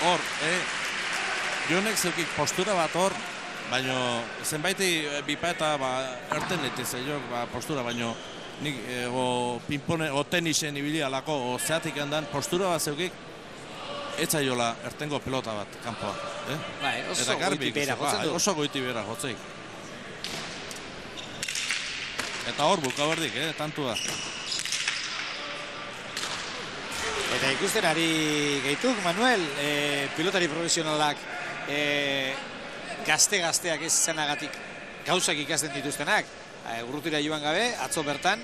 hor, Jonek zeukik postura bat hor, baina zenbaiti bipa eta erten etiz, postura, baina nik pinpone, tenisen ibili alako, zeatik handan, postura bat zeukik, etzaiola ertengo pelota bat, kanpoa. Bai, oso goiti bera jotzen du. Oso goiti bera jotzeik. Eta hor buka berdik, tantua. Eta ikusten ari gaituk, Manuel, pilotari profesionalak gazteak ez izanagatik gauzak ikasten dituztenak. Urrutira joan gabe, atzo bertan,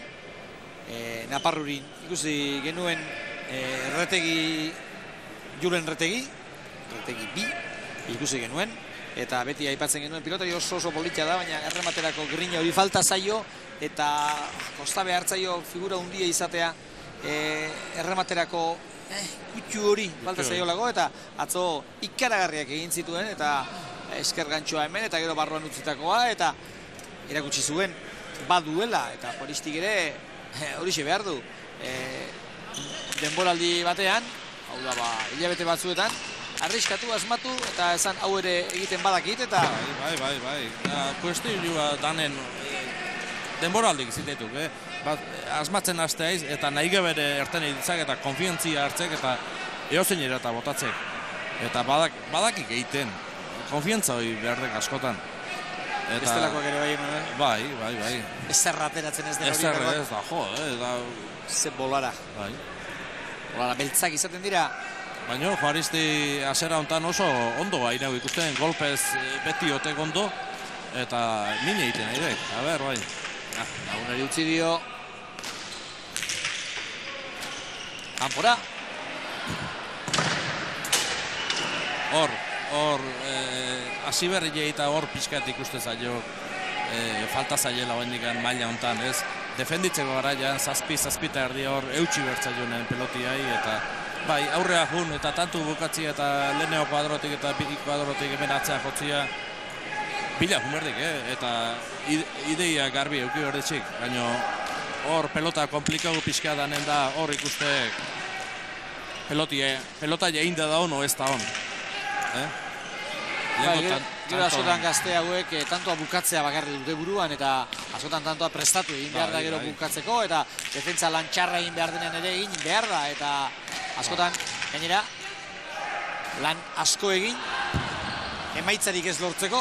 Naparrurin ikusi genuen Julen Retegi bi ikusi genuen, eta beti aipatzen genuen pilotari oso politxa da, baina errematerako grina hori falta zaio, eta kostabe hartzaio figura hundia izatea errematerako kutxu hori falta zaiolako, eta atzo ikaragarriak egin zituen, eta esker gantxoa hemen, eta gero barruan utzitakoa, eta erakutsi zuen baduela, eta horistik ere horixe behar du. Denboraldi batean, hau da hilabete batzuetan, arriskatu, asmatu, eta esan hau ere egiten badakit, eta... Bai. Kuestioa danen denboraldik zitetuk, asmatzen hasteiz, eta nahi gebere erten editzak, eta konfiantzia hartzek, eta eozein ere eta botatzek. Eta badakik egiten, konfiantza hori behardek askotan. Bestelakoak ere bai, Manuel? Bai. Ezer ateratzen ez den hori berbat. Ez da, jo, Ze bolara. Bai. Bolara beltzak izaten dira. Baina, Juaristi asera hontan oso ondo hainau ikusten, golpez beti otek ondo, eta mine egiten airek, bai. Lagunari utzi dio. Kanpora. Hor, hasi berri eta hor pixkat ikuste zailo, falta zailela hoendikan maila hontan, ez? Defenditzeko garaian, zazpi eta erdi hor eutxi bertzaionen pelotiai, eta bai, aurrea jun, eta tantu bukatzia, eta leheneo kuadrotik eta bi kuadrotik hemen atzea jotzia, bila jumerdik, eta ideia garbi euki berditxik, baina hor pelota komplikau pixka danen da, hor ikuste pelota egin da hon, ez da hon. Gero askotan gazte hauek tantoa bukatzea bakarri dute buruan, eta askotan tantoa prestatu egin behar da gero bukatzeko, eta defentsa lan txarra egin behar denean ere egin behar da, eta askotan gainera lan asko egin emaitzarik ez lortzeko,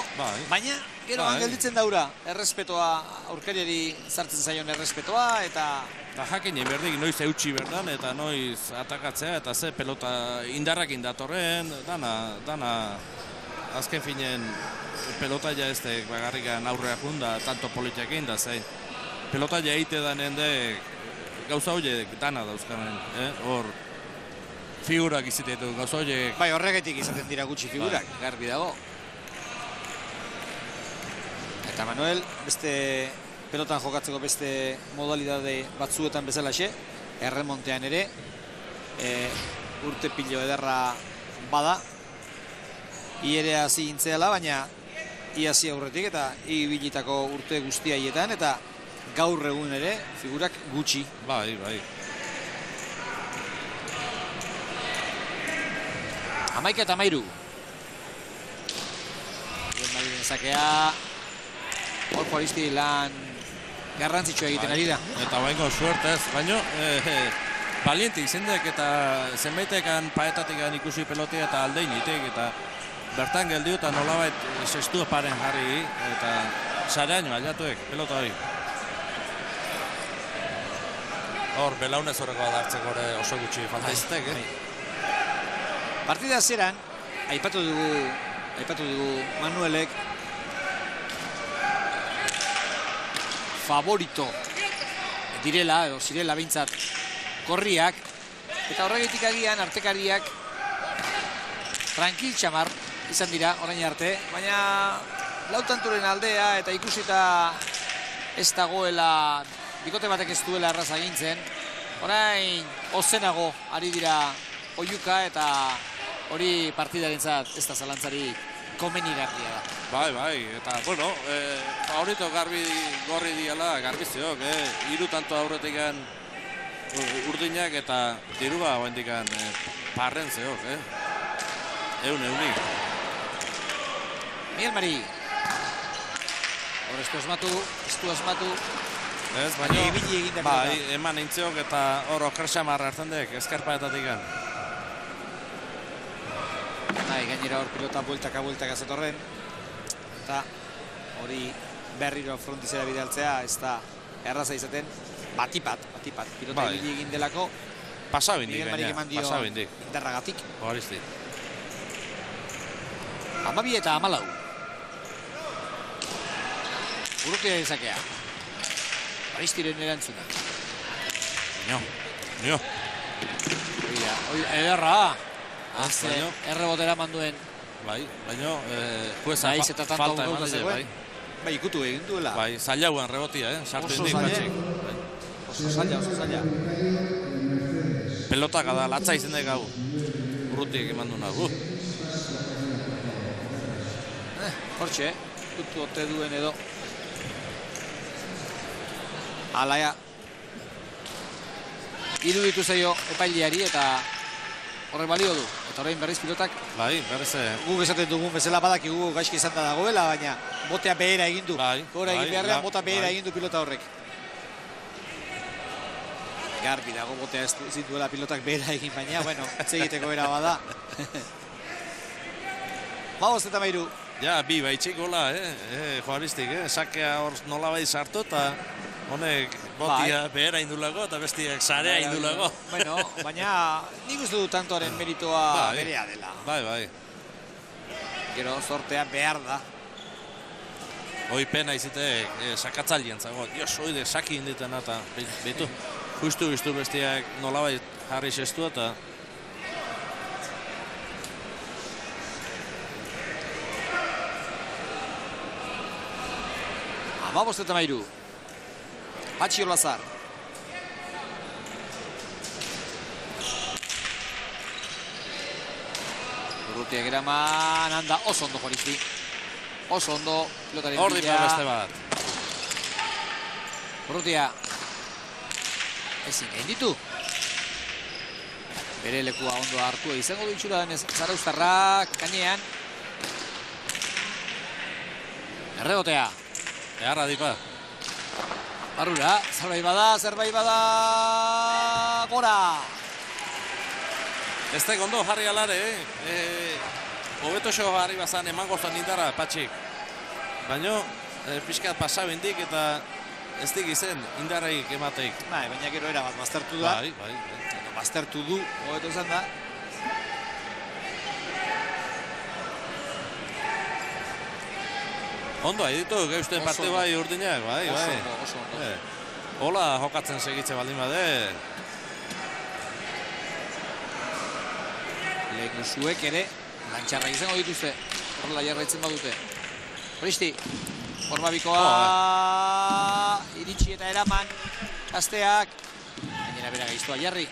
baina gero gelditzen daura errespetoa, aurkariari zartzen zaion errespetoa, eta jakin egin berdik noiz eutxi berdan, eta noiz atakatzea, eta ze pelota indarrak indatorren, dana azken finen pelota ja ez dek bagarrikan aurrea junda, tanto politiak egin da, zein pelota ja eite danen dek gauza horiek dana dauzkanen, hor figurak izitetu gauza horiek. Bai, horregatik izaten dira gutxi figurak, garbi dago. Eta Manuel, beste pelotan jokatzeko beste modalidade batzuetan bezalaxe, erremontean ere, urte pilo ederra bada, iere hasi intzeala, baina iasi aurretik eta ibilitako urte guzti haietan, eta gaur egun ere figurak gutxi. Bai. 11-13. Maliren zakea, hor Juaristi lan garrantzitsua egiten ari da. Eta baino suertez, baino valiente izendek eta zenbaitekan paetatik ikusi pelotia eta aldein itek, eta bertan geldiu eta nolabait sestu paren jarri, eta sareaino aldatuek pelota hori. Hor, belaunez horreko adartzeko oso gutxi falta izatek, Partida zeran, aipatu dugu Manuelek favorito direla, edo zirela behintzat korriak, eta horregatik agian artekariak tranquil txamar izan dira orain arte, baina lautanturen aldea eta ikusita ez dagoela, bikote batek ez duela erraza gintzen, orain ozenago ari dira oiuka, eta hori partidarentzat ez da zalantzari komenigarria da. Bai, eta, bueno, favorito gorri diala garbiziok, hiru tanto aurretikan urdinak eta dirua hoendikan parren zeok, euri. Miguel Mari. Hor ez du asmatu. Ez, baina, ibili egin da bai, pelota. eman intziok eta hor okerxamarra hartzen dek, eskarpaetatik gan. Bai, gainera hor pilota bueltaka zetorren. Eta hori berriro frontizera bidaltzea, ez da erraza izaten. Batipat. Pilota Bai. ibili egin delako. Pasabindik Miguel Marik gaina, eman dio pasabindik. indarragatik. Horizti. 12 eta 14. Urrutia izakea. Aristiren erantzuna. Nio. Ederra. Baino. Errebotera manduen. Bai, baino, jueza Naiz eta tanto falta gauza eman dide, zegoen. bai. Bai, ikutu egin duela. Bai, zailauan rebotia, sartu Oso indik zaila. batxik. Oso zaila. Pelotak da, latza izen dek hau. Urrutiek eman duna, Hortxe, ikutu ote duen edo. Alaia. Iruditu zaio epaileari eta horrek balio du. Eta orain berriz pilotak Bai, berriz. guk esaten dugun bezala badakigu gaizki izan da dagoela, baina botea behera egin du. Bai, Gora egin bai, beharrean bai, bota behera bai. egin du pilota horrek. Garbi dago botea ezin duela pilotak behera egin, baina, bueno, hitz egiteko era bada. 15-13. Ja, bi baitxik gola, joaristik, sakea hor nolabait sartu eta honek botia behera indulako eta bestiak sarea indulako. Bueno, baina nik uste du tantoaren meritoa Bai. berea dela. Bai. Gero sortea behar da. Hoi pena izitek sakatzalien zago. Dios, oide, saki inditen eta behitu. Justu bestiak nolabait jarri sestu eta 15-13. Patxi Olazar. Urrutiak eraman, handa oso ondo Juaristi. Oso ondo pilotaren hor dipa beste bat. Urrutia. Ezin egin ditu. Bere lekua ondo hartu izango du itxura denez Zarauztarrak gainean. Errebotea. Eharra dipa. Barrura, zerbait bada, gora! Ez da ondo jarri alare, hobeto xo jarri bazan emango zan indara patxik. Baina, pixkat pasabindik eta ez dik izen indarraik emateik. Bai, baina gero erabat baztertu da. Bai. Baztertu du, hobeto izan da. Ondo, editu, geusten parte bai urdinak, bai. Oso ondo. Hola jokatzen segitze baldin bade. Lehen zuek ere, lantxarra izango dituzte. Horrela jarraitzen badute. Horisti, forma bikoa, iritsi eta eraman, gazteak. Gainera bera gaiztoa jarri.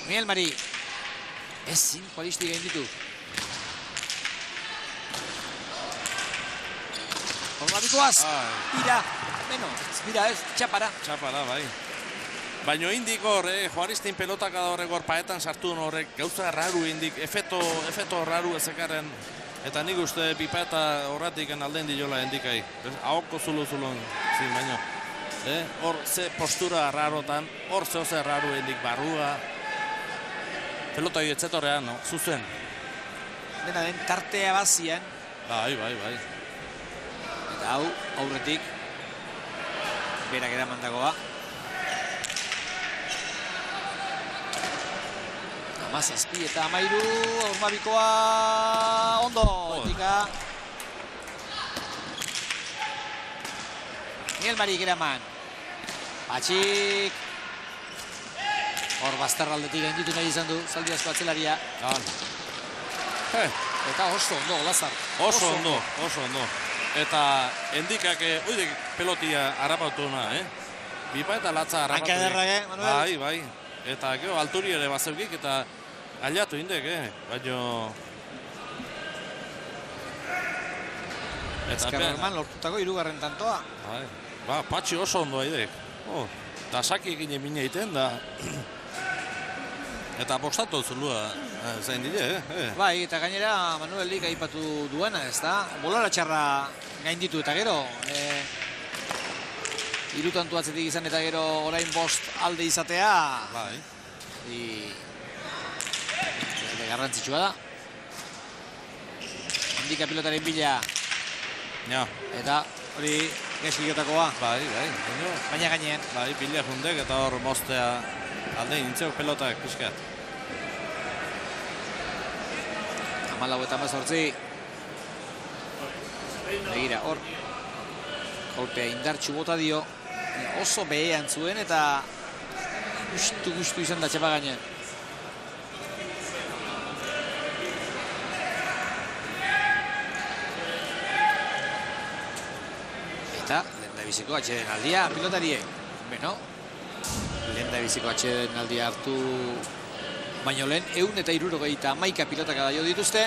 Miguel Mari. Ezin, Juaristi gain ditu. Forma bikoaz, bira ez, txapara. Txapara, bai. Baina indik hor, Juaristin pelotak da horrek hor paetan sartu horrek, gauza raru indik, efeto raru ezekarren. Eta nik uste pipeta horretik alden diola indikai. Ahoko zulun zin baino. Hor ze postura rarotan, hor zehose raru indik barrua. Pelota etzetorrean, no? Zuzen. Dena den tartea bazian. Bai. Eta hau, aurretik. Berak eraman dagoa. 17 eta 13, Aurmabikoa ondo, etika. Miguel Marik eraman. Patxik. Hor bazterraldetik gainditu nahi izan du, Zaldi asko atzelaria. Eta oso ondo, Olazar. Oso ondo. Eta endikak, oidek pelotia harrapatu na, Bipa eta latza harrapatu. Hanka ederra, Manuel? Bai. Eta gero alturi ere bazeukik eta aliatu indek, baina... Ezkerrerman lortutako 3. tantoa. Ba, Patxi oso ondo aidek. Da saki egin emina iten da... Eta bostatu zulua zain dide, Bai, eta gainera Manuelik aipatu duena, ez da? Bolara txarra gainditu eta gero. Irutantu atzetik izan eta gero orain bost alde izatea. Bai. Garrantzitsua da. Handika pilotaren bila. Ja. Eta hori gaizki jotakoa. Bai. Baina gainean. Bai, bila jundek eta hor mostea alde nintzeu pelotak pixkat. 14 eta 18. Begira, hor. Kolpea indartxu bota dio. Oso behean zuen eta gustu izan da txapa gainean. Eta lehendabiziko atxeden aldia pilotariek. Beno, lehendabiziko atxeden aldia hartu baino lehen, 161 pilotak adaio dituzte.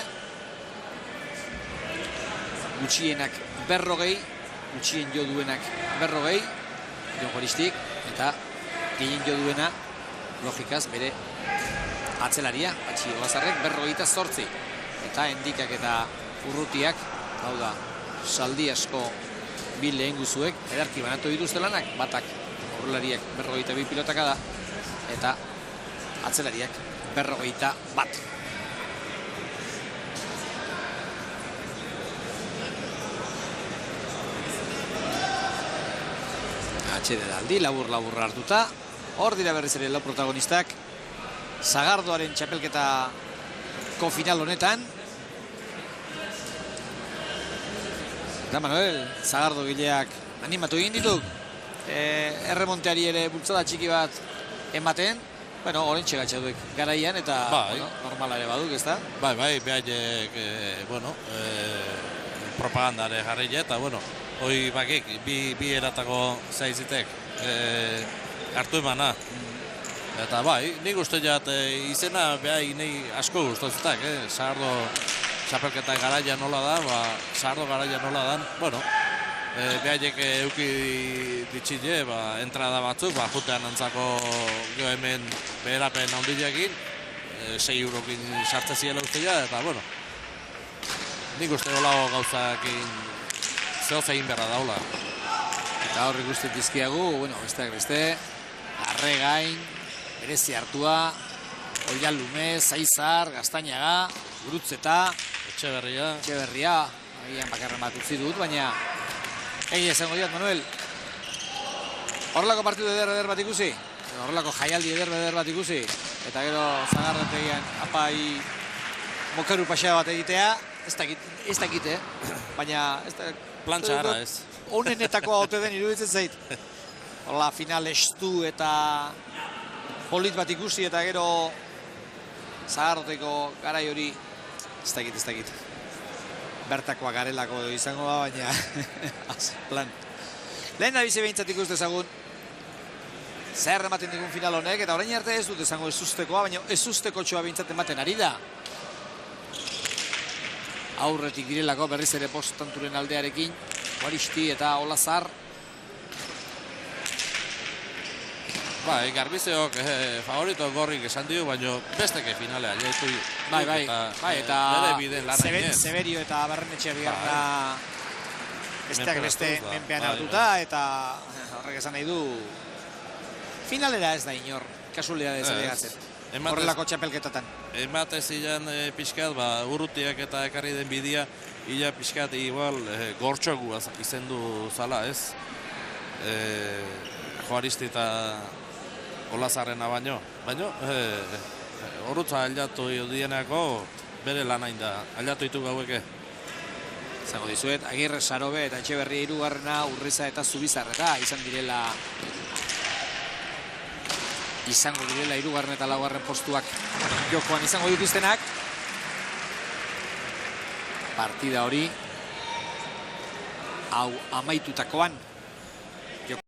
Gutxienak 40, gutxien jo duenak 40, Jon Juaristik, eta gehien jo duena, logikaz, bere atzelaria, Patxi Olazarrek 48. Eta Endikak eta Urrutiak, hau da, saldi asko bi lehen guzuek, edarki banatu dituzte lanak, batak horrelariak 42 pilotaka da, eta atzelariak 41. Atxede daldi, labur hartuta. Hor dira berriz ere lau protagonistak. Sagardoaren txapelketako final honetan. Eta Manuel, Sagardo gileak animatu egin ditu. Erremonteari ere bultzada txiki bat ematen. Bueno, orain txegatxaduek garaian eta normala ere baduk, ez da? Bai, behaiek, propagandare jarri eta, hoi bakik, bi eratako zaizitek hartu emana. Eta bai, nik uste jat izena behai nahi asko guztozutak, Sagardo txapelketa garaia nola da, Sagardo garaia nola dan, behaiek euki ditxile, entrada batzuk, jutean antzako jo hemen beherapen handilekin, 6 eurokin sartze ziela uste ja, eta nik uste holago gauzakin zehoz egin berra daula. Eta horrik uste dizkiagu, beste, Arregain, berezi hartua, Oialume, Zaizar, Gaztainaga, Gurutzeta, Etxeberria, agian bakarren bat utzi dut, baina egia esango diat, Manuel. Horrelako partidu eder bat ikusi, horrelako jaialdi eder bat ikusi, eta gero Zagardotegian apai mokeru pasea bat egitea, ez dakite, baina plantxa ara ez. Honenetakoa ote den iruditzen zait. Horla final estu eta polit bat ikusi eta gero Zagardoteko garai hori ez dakit. Bertakoa garelako izango da, baina plan. Lehen da bizi behintzat ikuste ezagun zer ematen digun final honek, eta orain arte ez dut esango ezustekoa, baina ezusteko txoa behintzat ematen ari da. Aurretik direlako berriz ere postanturen aldearekin, Juaristi eta Olazar. Garbizeok favorito gorrik esan dio, baina besteke finalea jaitu. Eta Severio eta Barrenetxea bigarra besteak beste menpean hartuta, eta horrek esan nahi du finalera ez da inor, kasualidadez ere gatzen. Horrelako txapelketatan. Emate zilean pixkat, Urrutiak eta ekarri den bidea, ila pixkat igual gortxogu izendu zala, ez? Juaristi eta Olazarrena baino. Baina, horutza aldatu dienako bere lan hain da. Aldatu ditu gaueke. Zango dizuet, Agirre, Sarobe eta Etxeberria hirugarrena, Urriza eta Zubizarreta izango direla hirugarren eta laugarren postuak jokoan izango dituztenak. Partida hori hau amaitutakoan